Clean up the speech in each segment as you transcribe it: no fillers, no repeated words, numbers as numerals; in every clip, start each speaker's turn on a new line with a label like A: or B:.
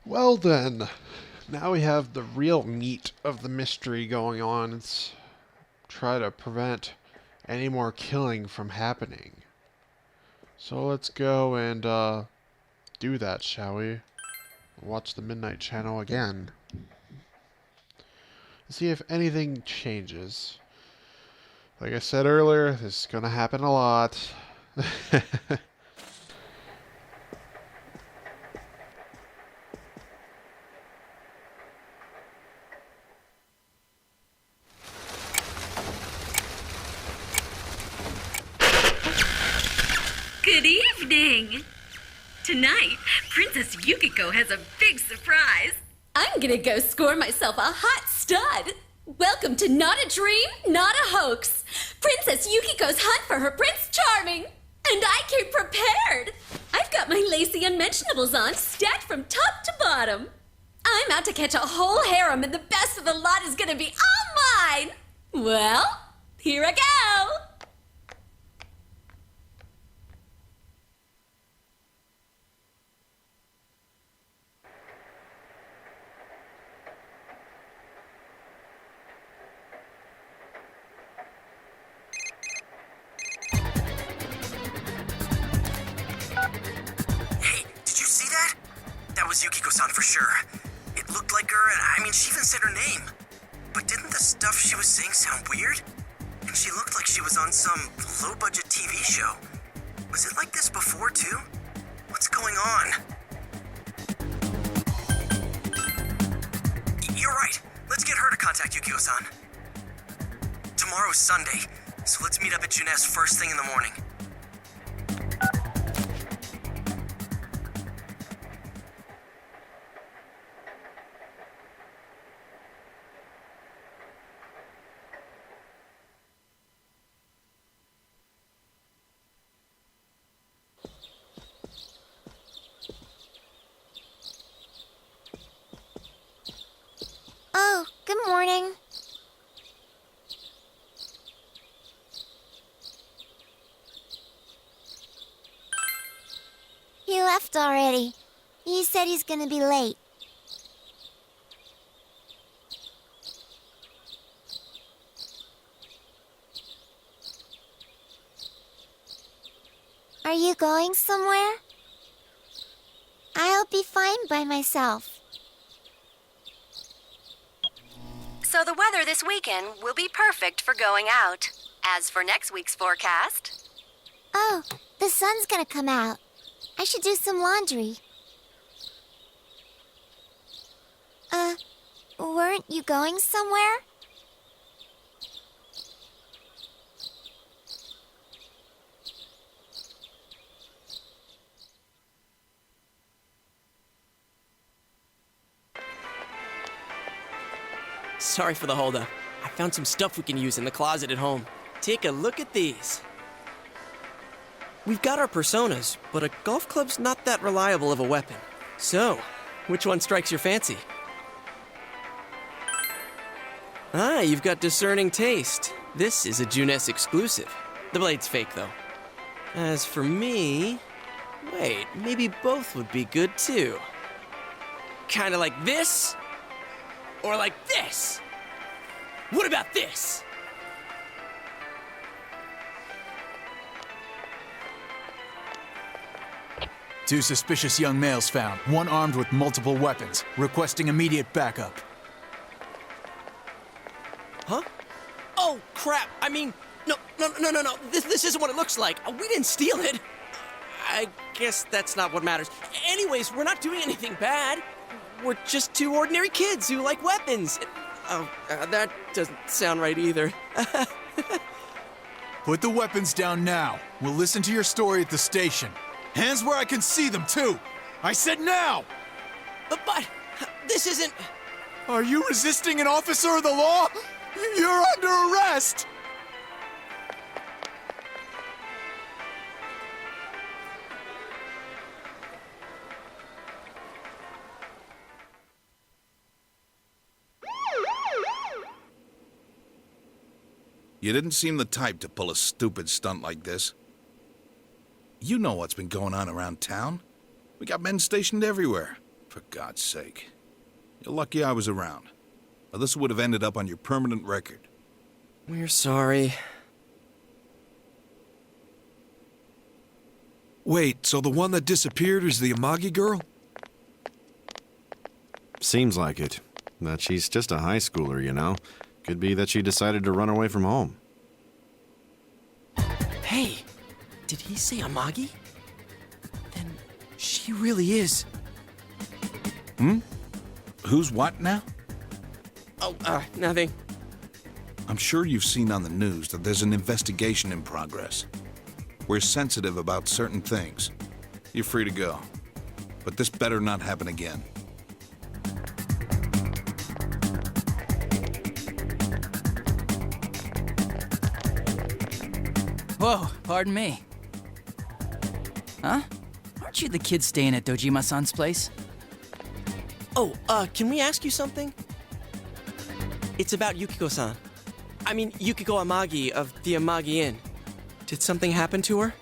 A: Well then, now we have the real meat of the mystery going on. It's try to prevent any more killing from happening. So let's go and do that, shall we? Watch the Midnight Channel again. See if anything changes. Like I said earlier, this is gonna happen a lot.
B: Good evening! Tonight, Princess Yukiko has a big surprise. I'm gonna go score myself a hot stud. Welcome to Not a Dream, Not a Hoax. Princess Yukiko's hunt for her Prince Charming. And I came prepared. I've got my lacy unmentionables on, stacked from top to bottom. I'm out to catch a whole harem, and the best of the lot is gonna be all mine. Well, here I go.
C: That was Yukiko-san for sure. It looked like her, and I mean, she even said her name. But didn't the stuff she was saying sound weird? And she looked like she was on some low-budget TV show. Was it like this before, too? What's going on? You're right. Let's get her to contact Yukiko-san. Tomorrow's Sunday, so let's meet up at Juness first thing in the morning.
D: Oh, good morning. He left already. He said he's gonna be late. Are you going somewhere? I'll be fine by myself.
E: So the weather this weekend will be perfect for going out. As for next week's forecast...
D: Oh, the sun's gonna come out. I should do some laundry. Weren't you going somewhere?
F: Sorry for the holdup. I found some stuff we can use in the closet at home. Take a look at these. We've got our personas, but a golf club's not that reliable of a weapon. So, which one strikes your fancy? Ah, you've got discerning taste. This is a Juness exclusive. The blade's fake, though. As for me... Wait, maybe both would be good, too. Kinda like this? Or like this? What about this?
G: Two suspicious young males found, one armed with multiple weapons, requesting immediate backup.
F: Huh? Oh, crap! I mean, no. This isn't what it looks like. We didn't steal it. I guess that's not what matters. Anyways, we're not doing anything bad. We're just two ordinary kids who like weapons. Oh, that doesn't sound right either.
G: Put the weapons down now. We'll listen to your story at the station. Hands where I can see them, too! I said now!
F: But this isn't...
G: Are you resisting an officer of the law? You're under arrest!
H: You didn't seem the type to pull a stupid stunt like this. You know what's been going on around town. We got men stationed everywhere. For God's sake. You're lucky I was around. Or this would have ended up on your permanent record.
F: We're sorry.
G: Wait, so the one that disappeared is the Amagi girl?
I: Seems like it. That she's just a high schooler, you know. Could be that she decided to run away from home.
F: Hey, did he say Amagi? Then she really is.
H: Who's what now?
F: Oh, nothing.
H: I'm sure you've seen on the news that there's an investigation in progress. We're sensitive about certain things. You're free to go. But this better not happen again.
J: Whoa, pardon me. Huh? Aren't you the kid staying at Dojima-san's place?
F: Oh, can we ask you something? It's about Yukiko-san. I mean, Yukiko Amagi of the Amagi Inn. Did something happen to her?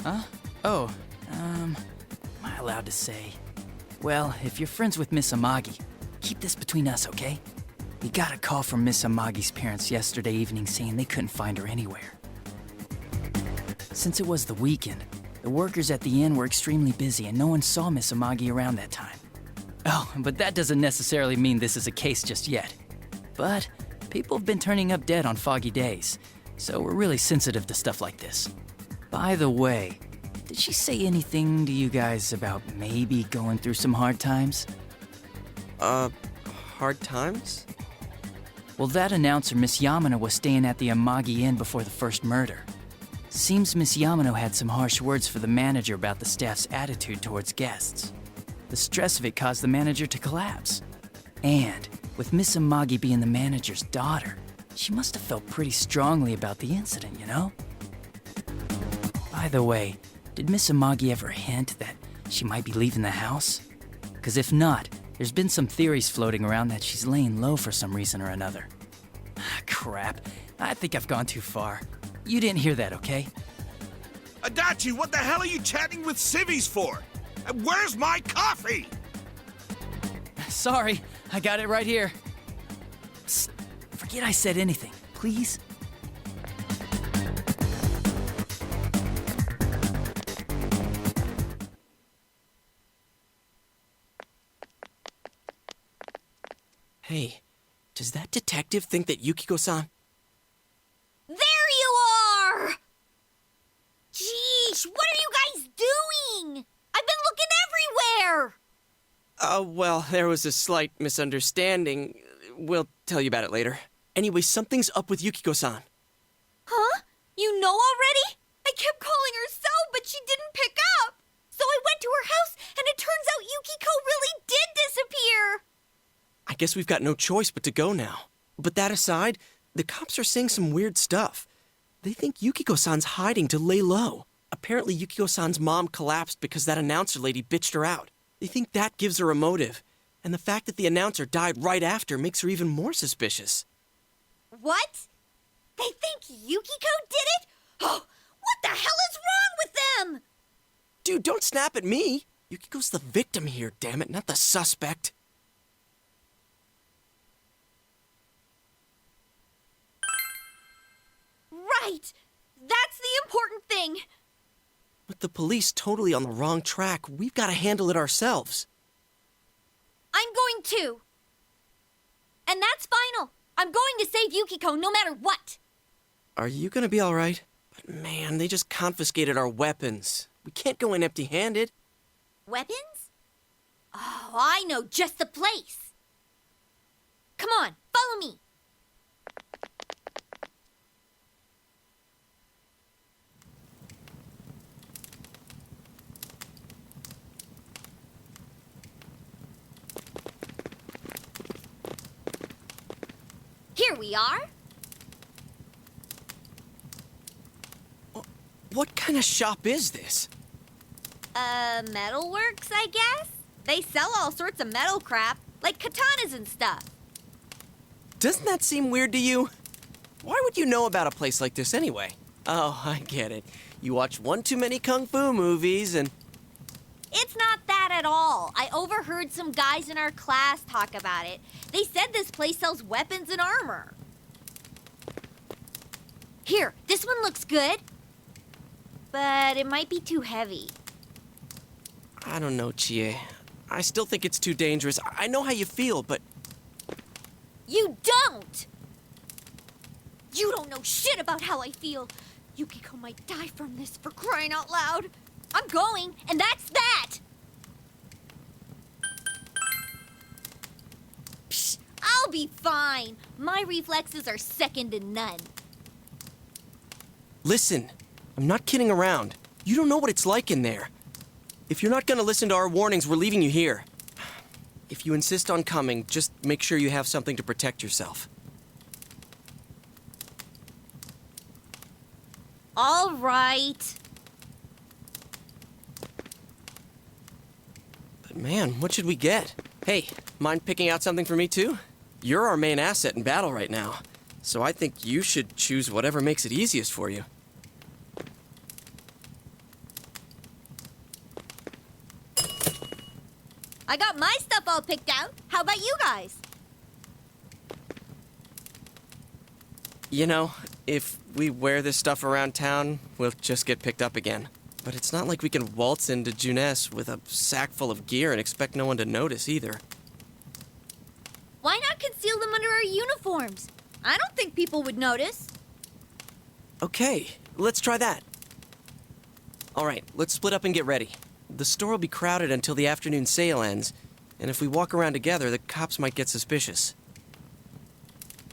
J: Huh? Oh, am I allowed to say? Well, if you're friends with Miss Amagi, keep this between us, okay? We got a call from Miss Amagi's parents yesterday evening saying they couldn't find her anywhere. Since it was the weekend, the workers at the inn were extremely busy and no one saw Miss Amagi around that time. Oh, but that doesn't necessarily mean this is a case just yet. But people have been turning up dead on foggy days, so we're really sensitive to stuff like this. By the way, did she say anything to you guys about maybe going through some hard times?
F: Hard times?
J: Well, that announcer, Miss Yamano, was staying at the Amagi Inn before the first murder. Seems Miss Yamano had some harsh words for the manager about the staff's attitude towards guests. The stress of it caused the manager to collapse. And with Miss Amagi being the manager's daughter, she must have felt pretty strongly about the incident, you know? By the way, did Miss Amagi ever hint that she might be leaving the house? Because if not, there's been some theories floating around that she's laying low for some reason or another. Crap, I think I've gone too far. You didn't hear that, okay?
H: Adachi, what the hell are you chatting with civvies for? And where's my coffee?
J: Sorry, I got it right here. Psst, forget I said anything, please.
F: Hey, does that detective think that Yukiko-san...
D: There you are! Jeez, what are you guys doing? I've been looking everywhere!
F: Well, there was a slight misunderstanding. We'll tell you about it later. Anyway, something's up with Yukiko-san.
D: Huh? You know already? I kept calling her so, but she didn't pick up. So I went to her house, and it turns out Yukiko really did disappear.
F: I guess we've got no choice but to go now. But that aside, the cops are saying some weird stuff. They think Yukiko-san's hiding to lay low. Apparently Yukiko-san's mom collapsed because that announcer lady bitched her out. They think that gives her a motive. And the fact that the announcer died right after makes her even more suspicious.
D: What? They think Yukiko did it? Oh, what the hell is wrong with them?
F: Dude, don't snap at me. Yukiko's the victim here, damn it, not the suspect.
D: Right! That's the important thing!
F: With the police totally on the wrong track, we've got to handle it ourselves.
D: I'm going to. And that's final. I'm going to save Yukiko no matter what.
F: Are you gonna be alright? But man, they just confiscated our weapons. We can't go in empty-handed.
D: Weapons? Oh, I know just the place. Come on, follow me. Here we are.
F: What kind of shop is this?
D: Metalworks, I guess? They sell all sorts of metal crap, like katanas and stuff.
F: Doesn't that seem weird to you? Why would you know about a place like this anyway? Oh, I get it. You watch one too many kung fu movies and...
D: It's not that at all. I overheard some guys in our class talk about it. They said this place sells weapons and armor. Here, this one looks good. But it might be too heavy.
F: I don't know, Chie. I still think it's too dangerous. I know how you feel, but...
D: You don't! You don't know shit about how I feel. Yukiko might die from this, for crying out loud. I'm going, and that's that! Psh, I'll be fine. My reflexes are second to none.
F: Listen, I'm not kidding around. You don't know what it's like in there. If you're not gonna listen to our warnings, we're leaving you here. If you insist on coming, just make sure you have something to protect yourself.
D: All right.
F: But man, what should we get? Hey, mind picking out something for me too? You're our main asset in battle right now, so I think you should choose whatever makes it easiest for you.
D: I got my stuff all picked out. How about you guys?
F: You know, if we wear this stuff around town, we'll just get picked up again. But it's not like we can waltz into Juness with a sack full of gear and expect no one to notice either.
D: Why not conceal them under our uniforms? I don't think people would notice.
F: Okay, let's try that. All right, let's split up and get ready. The store will be crowded until the afternoon sale ends, and if we walk around together, the cops might get suspicious.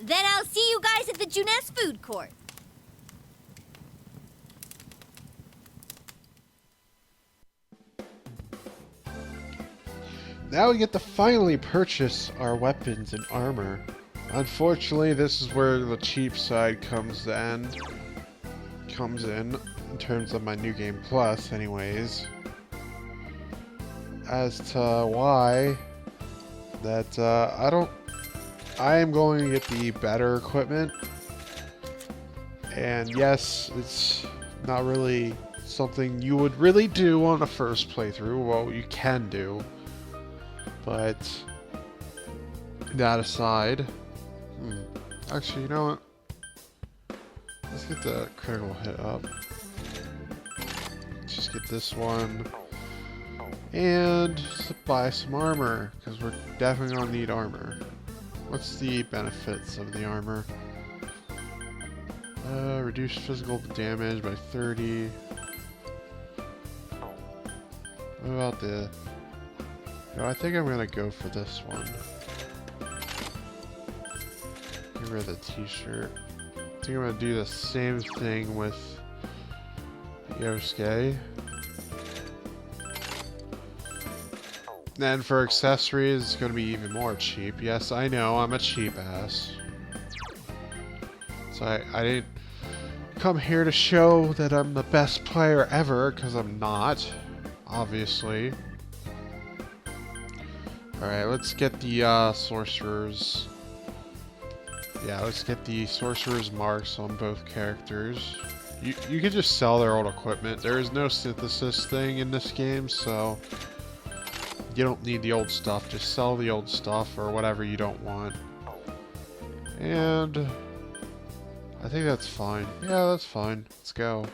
D: Then I'll see you guys at the Juness food court.
A: Now we get to finally purchase our weapons and armor. Unfortunately, this is where the cheap side comes in terms of my New Game Plus anyways. As to why, that I am going to get the better equipment. And yes, it's not really something you would really do on a first playthrough. Well, you can do. But that aside, actually, you know what? Let's get the critical hit up. Let's just get this one. And just buy some armor, because we're definitely going to need armor. What's the benefits of the armor? Reduce physical damage by 30. What about the... No, I think I'm going to go for this one. Get rid of the t-shirt. I think I'm going to do the same thing with Yosuke. And for accessories, it's going to be even more cheap. Yes, I know, I'm a cheap ass. So I didn't come here to show that I'm the best player ever, because I'm not, obviously. Alright, let's get the sorcerer's... Yeah, let's get the sorcerer's marks on both characters. You can just sell their old equipment. There is no synthesis thing in this game, so... You don't need the old stuff, just sell the old stuff or whatever you don't want. And I think that's fine. Yeah, that's fine. Let's go.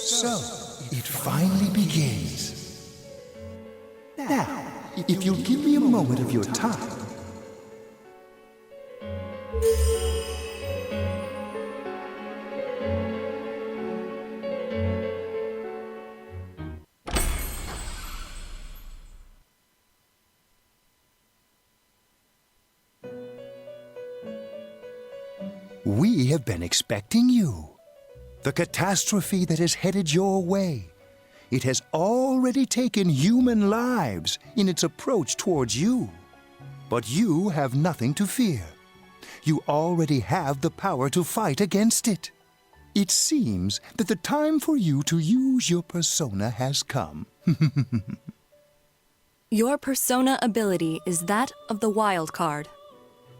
K: So, it finally begins. Now, if you'll give me a moment of your time. We have been expecting you. The catastrophe that is headed your way. It has already taken human lives in its approach towards you. But you have nothing to fear. You already have the power to fight against it. It seems that the time for you to use your persona has come.
L: Your persona ability is that of the wild card.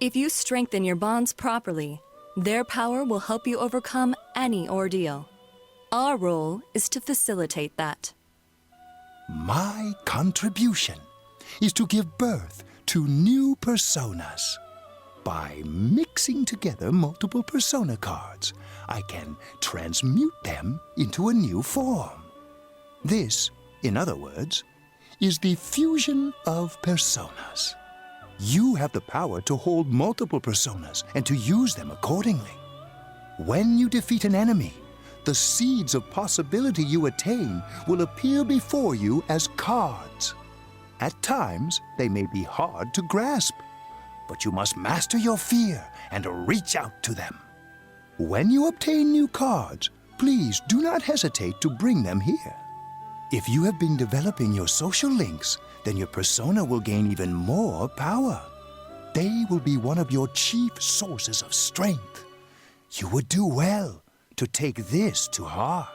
L: If you strengthen your bonds properly, their power will help you overcome any ordeal. Our role is to facilitate that.
K: My contribution is to give birth to new personas. By mixing together multiple persona cards, I can transmute them into a new form. This, in other words, is the fusion of personas. You have the power to hold multiple personas and to use them accordingly. When you defeat an enemy, the seeds of possibility you attain will appear before you as cards. At times, they may be hard to grasp, but you must master your fear and reach out to them. When you obtain new cards, please do not hesitate to bring them here. If you have been developing your social links, then your persona will gain even more power. They will be one of your chief sources of strength. You would do well to take this to heart.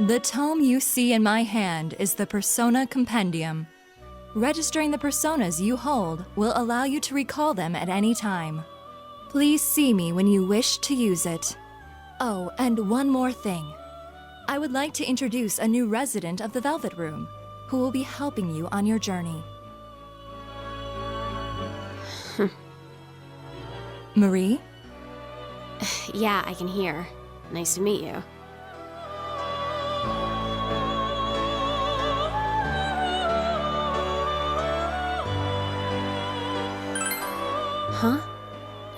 L: The tome you see in my hand is the Persona Compendium. Registering the personas you hold will allow you to recall them at any time. Please see me when you wish to use it. Oh, and one more thing. I would like to introduce a new resident of the Velvet Room, who will be helping you on your journey. Marie?
M: Yeah, I can hear. Nice to meet you. Huh?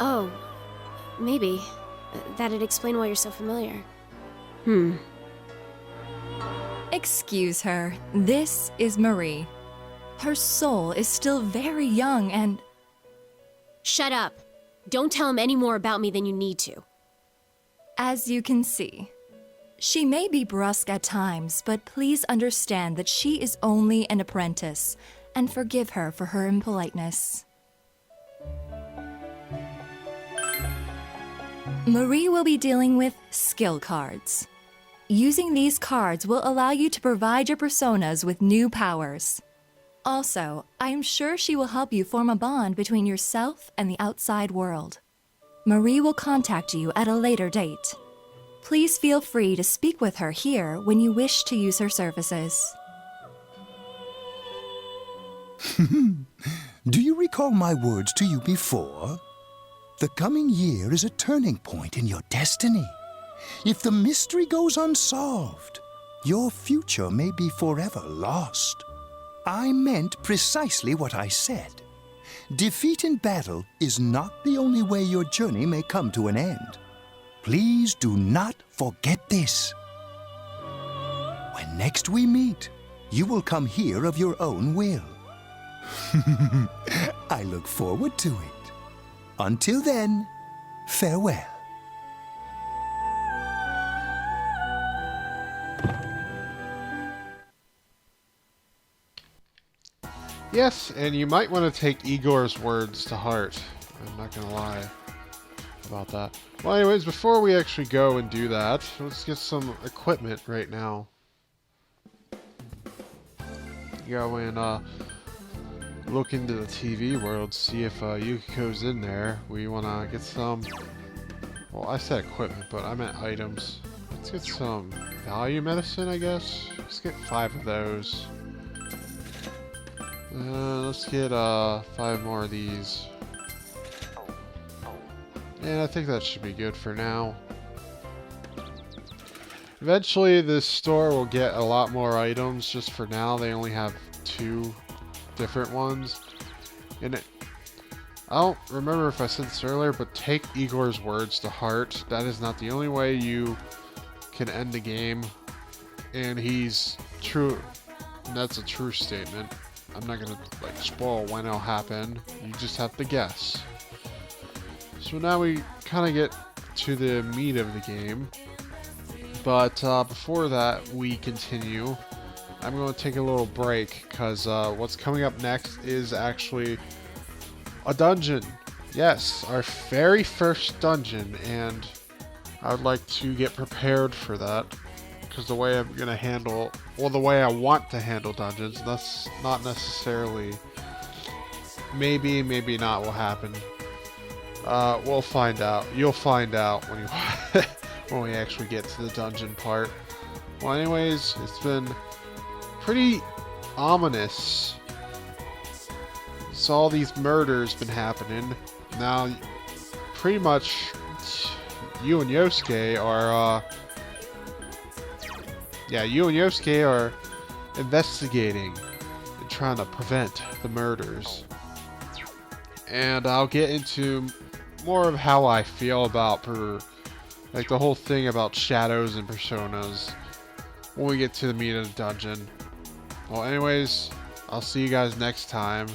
M: Oh, maybe. That'd explain why you're so familiar.
L: Excuse her. This is Marie. Her soul is still very young and...
M: Shut up. Don't tell him any more about me than you need to.
L: As you can see, she may be brusque at times, but please understand that she is only an apprentice, and forgive her for her impoliteness. Marie will be dealing with skill cards. Using these cards will allow you to provide your personas with new powers. Also, I am sure she will help you form a bond between yourself and the outside world. Marie will contact you at a later date. Please feel free to speak with her here when you wish to use her services.
K: Do you recall my words to you before? The coming year is a turning point in your destiny. If the mystery goes unsolved, your future may be forever lost. I meant precisely what I said. Defeat in battle is not the only way your journey may come to an end. Please do not forget this. When next we meet, you will come here of your own will. I look forward to it. Until then, farewell.
A: Yes, and you might want to take Igor's words to heart. I'm not going to lie about that. Well, anyways, before we actually go and do that, let's get some equipment right now. Go and look into the TV world, see if Yukiko's in there. We want to get some... Well, I said equipment, but I meant items. Let's get some value medicine, I guess. Let's get 5 of those. Let's get 5 more of these. And I think that should be good for now. Eventually this store will get a lot more items. Just for now they only have 2 different ones. And I don't remember if I said this earlier, but take Igor's words to heart. That is not the only way you can end the game. And he's true. And that's a true statement. I'm not gonna like spoil when it'll happen. You just have to guess. So now we kind of get to the meat of the game. But before that, we continue. I'm going to take a little break because what's coming up next is actually a dungeon. Yes, our very first dungeon, and I would like to get prepared for that because the way I'm going to handle, well, the way I want to handle dungeons, that's not necessarily, maybe not will happen. We'll find out. You'll find out when you when we actually get to the dungeon part. Well, anyways, it's been pretty ominous. So all these murders been happening. Now, pretty much, you and Yosuke are, you and Yosuke are investigating and trying to prevent the murders. And I'll get into more of how I feel about like the whole thing about shadows and personas when we get to the meat of the dungeon. Well, anyways, I'll see you guys next time.